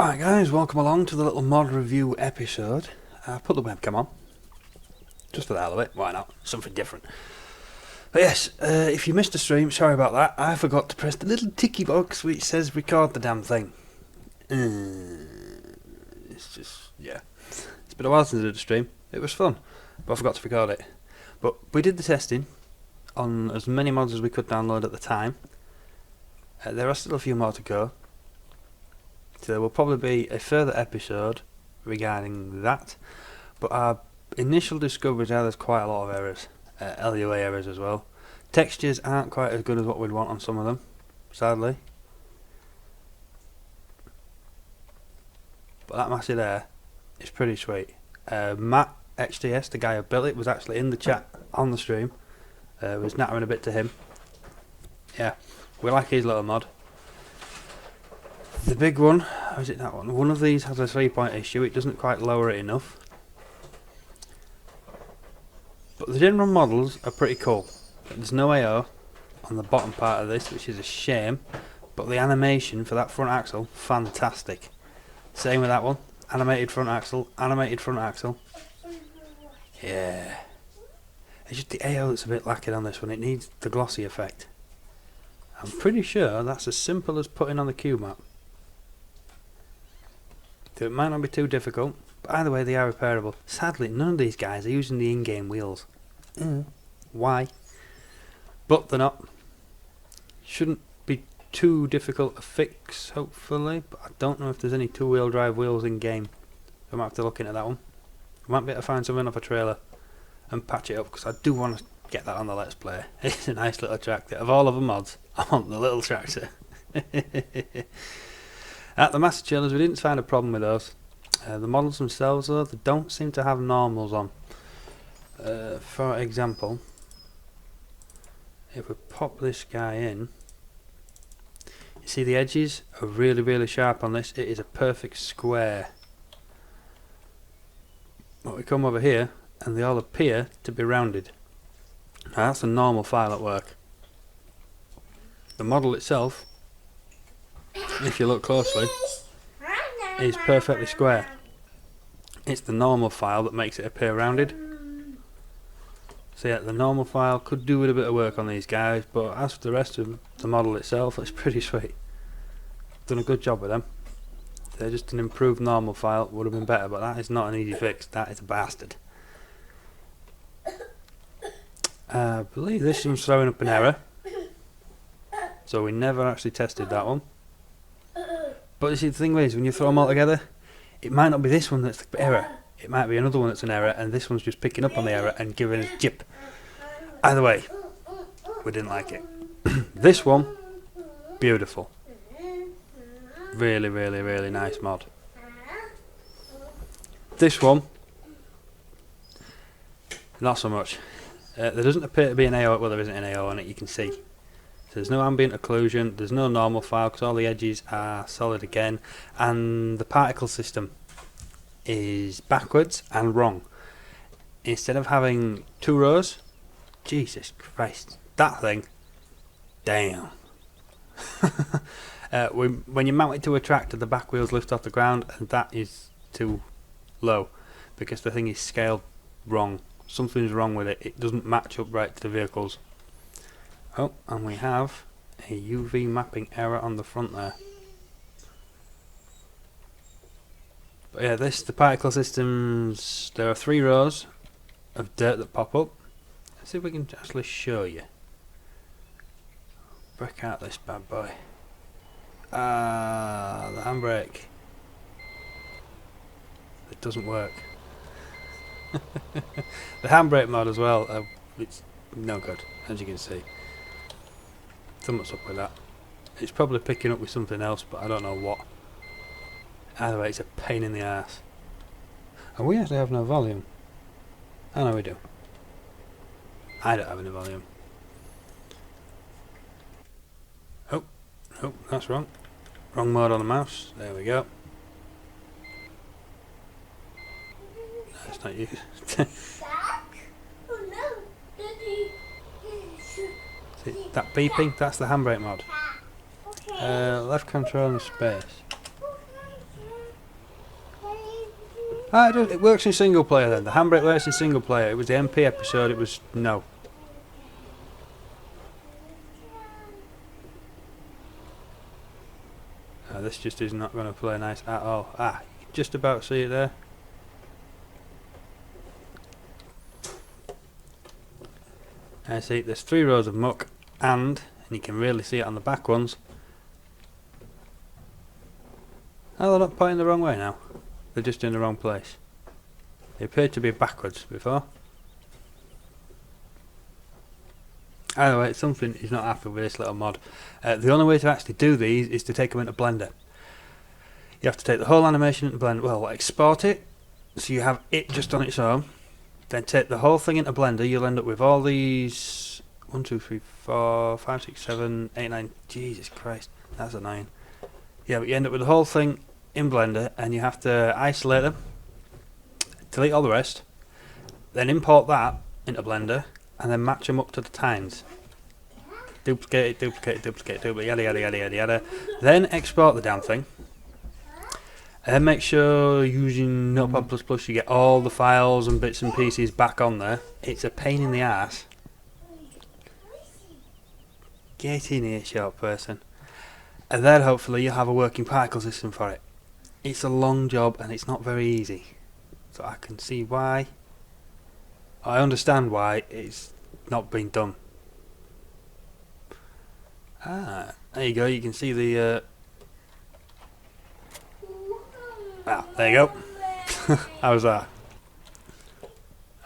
Alright guys, welcome along to the little mod review episode. I've put the webcam on, just for the hell of it, why not, something different. But yes, if you missed the stream, sorry about that, I forgot to press the little ticky box which says record the damn thing. It's just, yeah, it's been a while since I did the stream, it was fun, but I forgot to record it. But we did the testing on as many mods as we could download at the time. There are still a few more to go. So there will probably be a further episode regarding that, but our initial discoveries are there's quite a lot of errors, LUA errors as well. Textures aren't quite as good as what we'd want on some of them, sadly. But that massy there is pretty sweet. Matt XTS, the guy who built it, was actually in the chat on the stream. Was nattering a bit to him. Yeah, we like his little mod. The big one, or is it that one? One of these has a 3-point issue, it doesn't quite lower it enough. But the general models are pretty cool. There's no AO on the bottom part of this, which is a shame, but the animation for that front axle, fantastic. Same with that one, animated front axle, animated front axle. Yeah. It's just the AO that's a bit lacking on this one, it needs the glossy effect. I'm pretty sure that's as simple as putting on the cube map. So it might not be too difficult, but either way they are repairable. Sadly, none of these guys are using the in-game wheels. Why? But they're not. Shouldn't be too difficult to fix, hopefully, but I don't know if there's any two-wheel drive wheels in-game. I might have to look into that one. I might be able to find something off a trailer and patch it up, because I do want to get that on the Let's Play. It's a nice little tractor. Of all of the mods, I want the little tractor. At the Master Chillers, we didn't find a problem with those. The models themselves, though, they don't seem to have normals on. For example, if we pop this guy in, you see the edges are really sharp on this. It is a perfect square. But we come over here, and they all appear to be rounded. Now that's a normal file at work. The model itself, if you look closely, is perfectly square. It's the normal file that makes it appear rounded. So yeah, the normal file could do with a bit of work on these guys, but as for the rest of the model itself, it's pretty sweet. Done a good job with them. They're just an improved normal file, would have been better, but that is not an easy fix, that is a bastard. I believe this one's throwing up an error, so we never actually tested that one. But you see, the thing is, when you throw them all together, it might not be this one that's the error, it might be another one that's an error, and this one's just picking up on the error and giving us jip. Either way, we didn't like it. This one, beautiful. Really nice mod. This one, not so much. There doesn't appear to be an AO, well there isn't an AO on it, you can see. So there's no ambient occlusion, there's no normal file because all the edges are solid again, and the particle system is backwards and wrong. Instead of having 2 rows, Jesus Christ, that thing, damn. When you mount it to a tractor, the back wheels lift off the ground, and that is too low because the thing is scaled wrong. Something's wrong with it, it doesn't match up right to the vehicles. Oh, and we have a UV mapping error on the front there. But yeah, the particle systems, there are 3 rows of dirt that pop up. Let's see if we can actually show you. Break out this bad boy. Ah, the handbrake. It doesn't work. The handbrake mod as well, it's no good, as you can see. Something's up with that. It's probably picking up with something else, but I don't know what. Either way, it's a pain in the ass. And we actually have no volume. I know we do. I don't have any volume. Oh, that's wrong. Wrong mode on the mouse. There we go. No, it's not you. See, that beeping, that's the handbrake mod. Left control and space. It works in single player then. The handbrake works in single player. It was the MP episode, it was no. This just is not going to play nice at all. You can just about see it there. I see there's 3 rows of muck and you can really see it on the back ones. Oh, they're not pointing the wrong way now. They're just in the wrong place. They appeared to be backwards before. Either way, it's something he's not happy with this little mod. The only way to actually do these is to take them into Blender. You have to take the whole animation into Blender, well, export it, so you have it just on its own. Then take the whole thing into Blender, you'll end up with all these 1, 2, 3, 4, 5, 6, 7, 8, 9, Jesus Christ, that's annoying. Yeah, but you end up with the whole thing in Blender and you have to isolate them, delete all the rest, then import that into Blender and then match them up to the tines. Duplicate it, duplicate it, duplicate it, duplicate it, yada yada yada yada yada. Then export the damn thing. And then make sure using Notepad++ you get all the files and bits and pieces back on there. It's a pain in the ass. Get in here, short person. And then hopefully you'll have a working particle system for it. It's a long job and it's not very easy. So I can see why. I understand why it's not been done. There you go, you can see the there you go. How was that?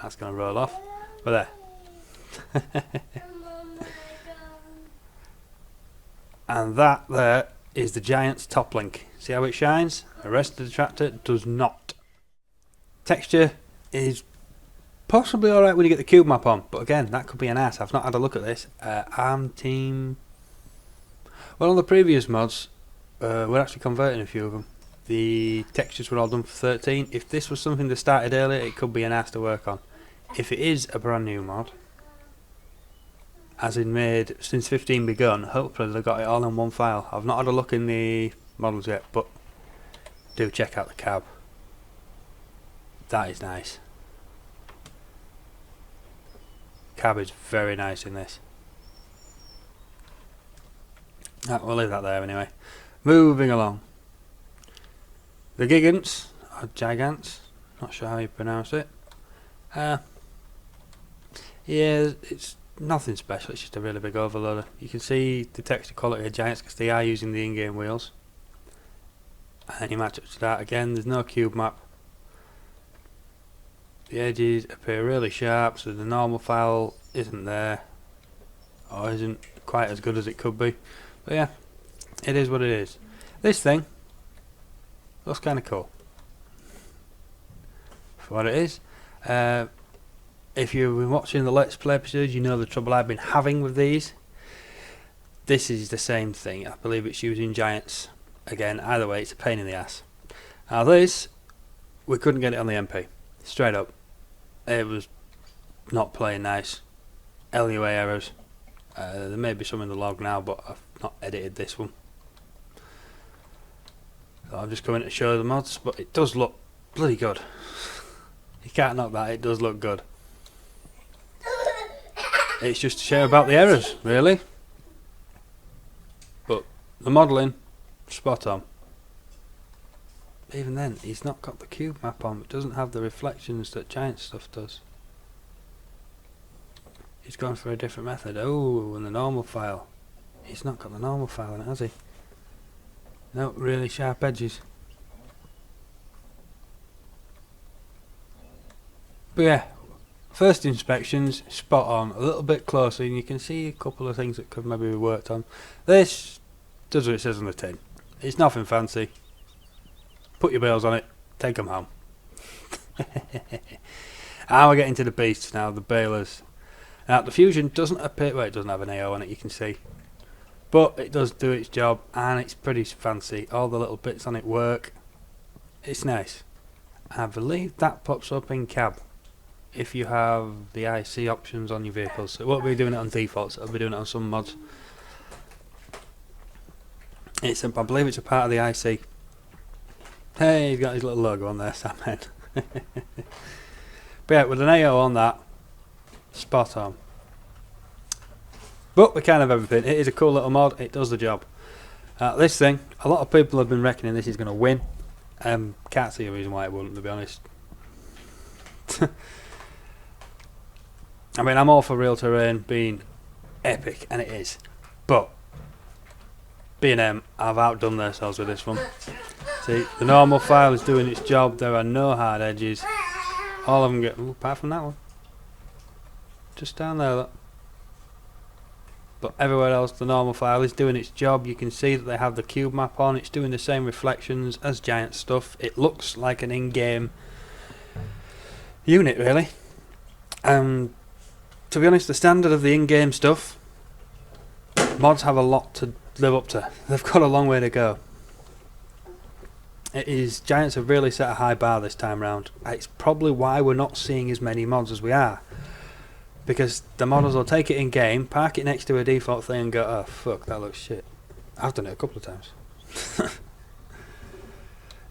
That's going to roll off. But there. And that there is the Giant's top link. See how it shines? The rest of the tractor does not. Texture is possibly alright when you get the cube map on, but again, that could be an ass. I've not had a look at this. Arm team. Well, on the previous mods, we're actually converting a few of them. The textures were all done for 13. If this was something that started earlier, it could be an ass to work on. If it is a brand new mod, as in made since 15 begun, hopefully they've got it all in one file. I've not had a look in the models yet, but do check out the cab. That is nice. Cab is very nice in this. We'll leave that there anyway. Moving along. The Gigants, or Gigants, not sure how you pronounce it. Yeah, it's nothing special, it's just a really big overloader. You can see the texture quality of Giants because they are using the in-game wheels. And you match up to that again, there's no cube map. The edges appear really sharp, so the normal file isn't there. Or isn't quite as good as it could be. But yeah, it is what it is. This thing looks kind of cool for what it is. If you've been watching the Let's Play episodes, you know the trouble I've been having with these. This is the same thing. I believe it's using Giants. Again, either way, it's a pain in the ass. Now this, we couldn't get it on the MP. Straight up. It was not playing nice. LUA errors. There may be some in the log now, but I've not edited this one. So I'm just going to show the mods, but it does look bloody good. You can't knock that, it does look good. It's just a shame about the errors, really. But the modelling, spot on. Even then, he's not got the cube map on. It doesn't have the reflections that Giant stuff does. He's gone for a different method. Oh, and the normal file. He's not got the normal file in it, has he? No, really sharp edges. But yeah, first inspections, spot on. A little bit closer and you can see a couple of things that could maybe be worked on. This does what it says on the tin. It's nothing fancy. Put your bales on it, take them home. And we're getting to the beasts now, the balers. Now the Fusion doesn't appear, well it doesn't have an AO on it, you can see. But it does do its job and it's pretty fancy. All the little bits on it work. It's nice. I believe that pops up in cab if you have the IC options on your vehicles. It won't be doing it on defaults, it'll be doing it on some mods. I believe it's a part of the IC. Hey, he's got his little logo on there, Sam Head. But yeah, with an AO on that, spot on. But we kind of everything. It is a cool little mod. It does the job. This thing, a lot of people have been reckoning this is going to win. Can't see a reason why it wouldn't, to be honest. I mean, I'm all for real terrain being epic, and it is. But B&M have outdone themselves with this one. See, the normal file is doing its job. There are no hard edges. All of them get, apart from that one, just down there. Look. But everywhere else, the normal file is doing its job. You can see that they have the cube map on. It's doing the same reflections as Giant stuff. It looks like an in-game unit, really. And to be honest, the standard of the in-game stuff, mods have a lot to live up to. They've got a long way to go. It is, Giants have really set a high bar this time round. It's probably why we're not seeing as many mods as we are. Because the modders will take it in game, park it next to a default thing and go, oh fuck, that looks shit. I've done it a couple of times.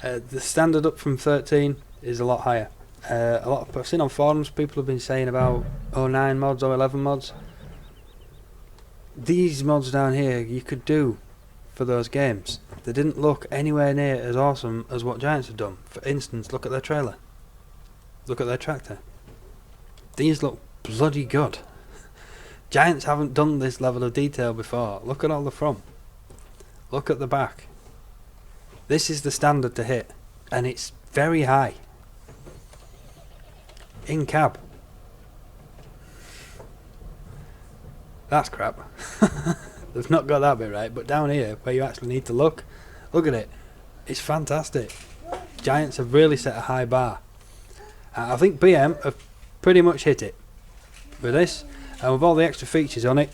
The standard up from 13 is a lot higher. I've seen on forums people have been saying about 09 mods or 11 mods. These mods down here you could do for those games. They didn't look anywhere near as awesome as what Giants have done. For instance, look at their trailer. Look at their tractor. These look bloody good. Giants haven't done this level of detail before. Look at all the front. Look at the back. This is the standard to hit, and it's very high. In cab. That's crap. They've not got that bit right, but down here, where you actually need to look at it. It's fantastic. Giants have really set a high bar. I think BM have pretty much hit it with this, and with all the extra features on it,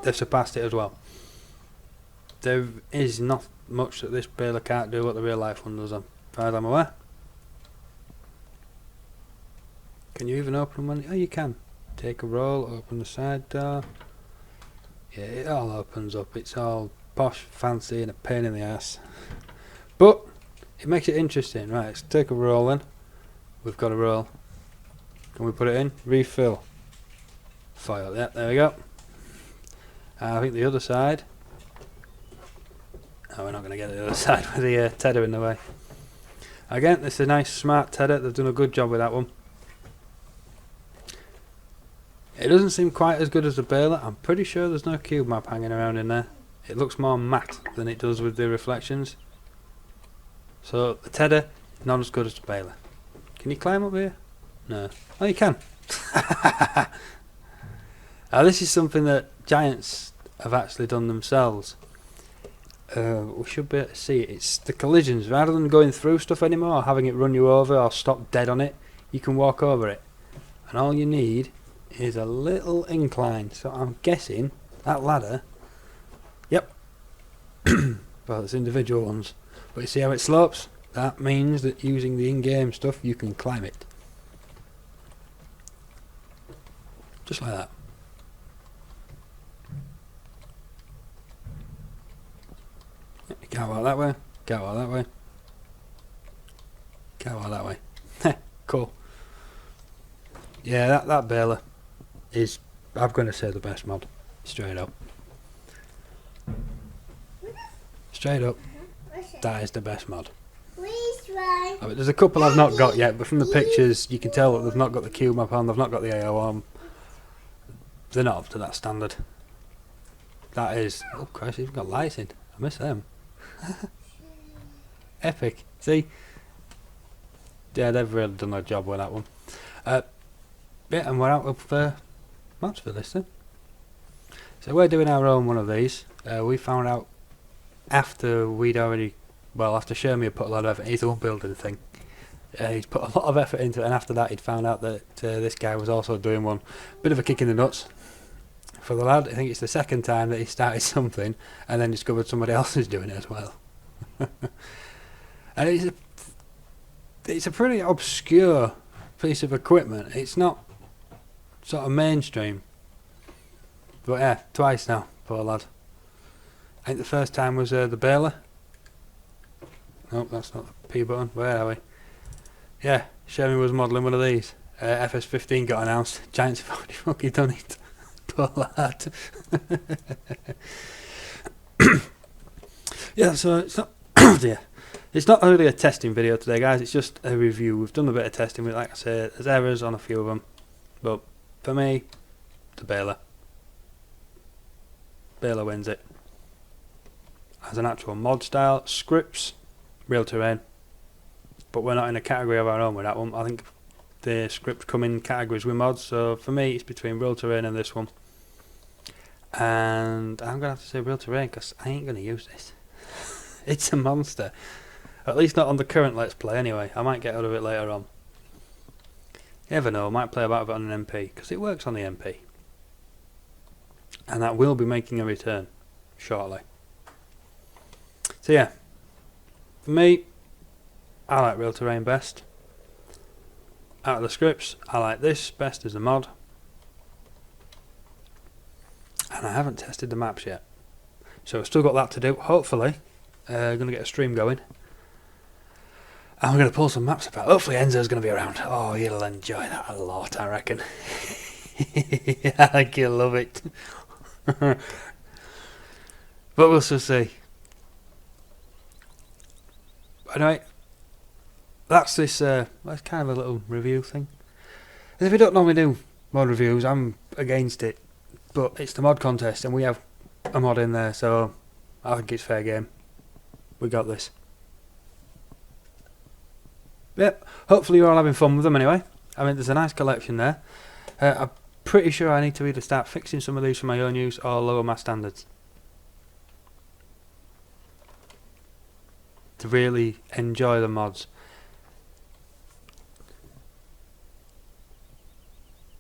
they've surpassed it as well. There is not much that this baler can't do what the real life one does, as far as I'm aware. Can you even open one? Oh, you can. Take a roll, open the side door. Yeah, it all opens up. It's all posh, fancy, and a pain in the ass. But it makes it interesting. Right, let's take a roll then. We've got a roll. Can we put it in? Refill. Foil. Yeah, there we go. I think the other side. Oh, we're not going to get the other side with the tedder in the way. Again, this is a nice smart tedder. They've done a good job with that one. It doesn't seem quite as good as the baler. I'm pretty sure there's no cube map hanging around in there. It looks more matte than it does with the reflections. So the tedder, not as good as the baler. Can you climb up here? No. Oh, you can. Now this is something that Giants have actually done themselves. We should be able to see it. It's the collisions. Rather than going through stuff anymore, or having it run you over or stop dead on it, you can walk over it. And all you need is a little incline. So I'm guessing that ladder, yep. Well, it's individual ones. But you see how it slopes? That means that using the in-game stuff, you can climb it. Just like that. Can't walk that way. Can't walk that way. Can't walk that way. Cool. Yeah, that baler is, I'm going to say, the best mod. Straight up. Straight up. That is the best mod. I mean, there's a couple I've not got yet, but from the pictures you can tell that they've not got the cube map on, they've not got the AO on. They're not up to that standard. That is, oh Christ, you've got lights in. I miss them. Epic. See? Yeah, they've really done their job with that one. Yeah, and we're out of maps for this then. So we're doing our own one of these. We found out after we'd already, well, after Shermie had put a lot of effort into his own building thing. He's put a lot of effort into it, and after that he'd found out that this guy was also doing one. Bit of a kick in the nuts for the lad. I think it's the second time that he started something and then discovered somebody else is doing it as well. And it's a pretty obscure piece of equipment. It's not sort of mainstream. But yeah, twice now, poor lad. I think the first time was the baler. Nope, that's not the P button. Where are we? Yeah, Sherman was modelling one of these. FS15 got announced. Giants have already fucking done it. Poor lad. Yeah, so it's not. Dear. It's not really a testing video today, guys. It's just a review. We've done a bit of testing with, like I said, there's errors on a few of them, but for me, the baler wins it. As an actual mod style, scripts, real terrain, but we're not in a category of our own with that one. I think the scripts come in categories with mods, so for me, it's between real terrain and this one. And I'm gonna have to say real terrain because I ain't gonna use this. It's a monster. At least not on the current Let's Play anyway. I might get out of it later on. You never know, I might play about it on an MP, because it works on the MP. And that will be making a return shortly. So yeah, for me, I like real terrain best. Out of the scripts, I like this best as a mod. And I haven't tested the maps yet. So I've still got that to do. Hopefully, going to get a stream going. And we're going to pull some maps about. Hopefully Enzo's going to be around. Oh, you'll enjoy that a lot, I reckon. I think you'll love it. But we'll still see. Anyway, that's this. That's kind of a little review thing. And if we don't normally do mod reviews, I'm against it. But it's the mod contest, and we have a mod in there, so I think it's fair game. We got this. Yep, hopefully you're all having fun with them anyway. I mean, there's a nice collection there. I'm pretty sure I need to either start fixing some of these for my own use or lower my standards to really enjoy the mods.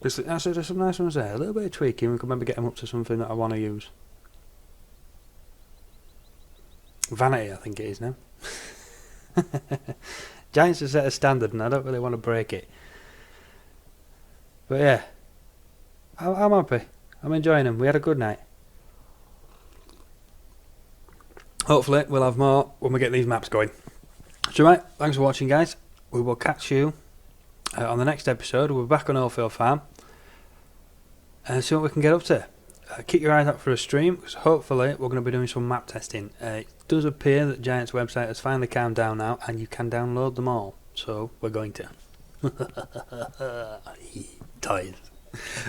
Actually, there's some nice ones there. A little bit of tweaking, we can maybe get them up to something that I want to use. Vanity, I think it is now. Giants have set a standard and I don't really want to break it. But yeah, I'm happy. I'm enjoying them. We had a good night. Hopefully we'll have more when we get these maps going. So right, thanks for watching, guys. We will catch you on the next episode. We'll be back on Oldfield Farm and see what we can get up to. Keep your eyes out for a stream, because hopefully we're going to be doing some map testing. It does appear that Giants website has finally calmed down now and you can download them all, so we're going to. Toys.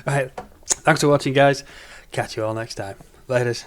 Right, thanks for watching, guys. Catch you all next time. Laters.